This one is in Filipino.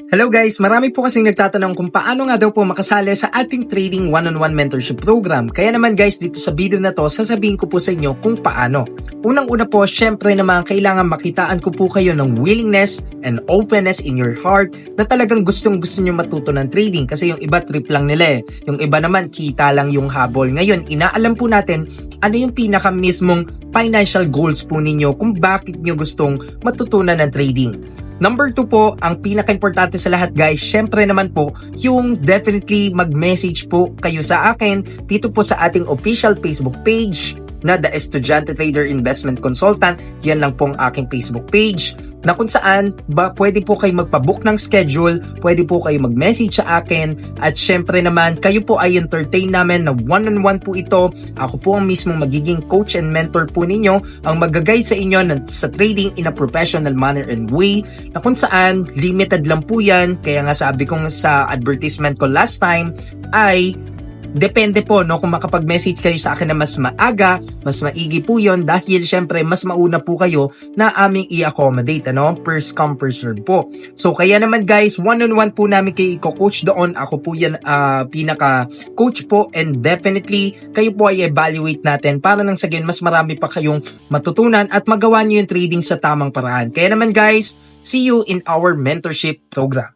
Hello guys, marami po kasing nagtatanong kung paano nga daw po makasali sa ating trading one-on-one mentorship program. Kaya naman guys, dito sa video na to, sasabihin ko po sa inyo kung paano. Unang-una po, syempre naman kailangan makitaan ko po kayo ng willingness and openness in your heart na talagang gustong-gusto nyo matuto ng trading kasi yung iba trip lang nila eh. Yung iba naman kita lang yung habol. Ngayon, inaalam po natin ano yung pinaka mismong financial goals po ninyo kung bakit nyo gustong matutunan ng trading. Number 2 po, ang pinaka-importante sa lahat guys, syempre naman po, yung definitely mag-message po kayo sa akin dito po sa ating official Facebook page na The Estudyante Trader Investment Consultant. Yan lang po ang aking Facebook page na kung saan pwede po kayo magpabook ng schedule, pwede po kayo mag-message sa akin at syempre naman kayo po ay entertain namin na one-on-one po ito. Ako po ang mismong magiging coach and mentor po ninyo, ang mag-guide sa inyo sa trading in a professional manner and way na kung saan limited lang po yan. Kaya nga sabi ko sa advertisement ko last time ay depende po no kung makapag-message kayo sa akin na mas maaga, mas maigi po yon dahil syempre mas mauna po kayo na aming i-accommodate first come first serve po. So kaya naman guys, one-on-one po namin kayo i-coach doon. Ako po yan pinaka-coach po and definitely kayo po ay evaluate natin para nang sa mas marami pa kayong matutunan at magawa niyo yung trading sa tamang paraan. Kaya naman guys, see you in our mentorship program.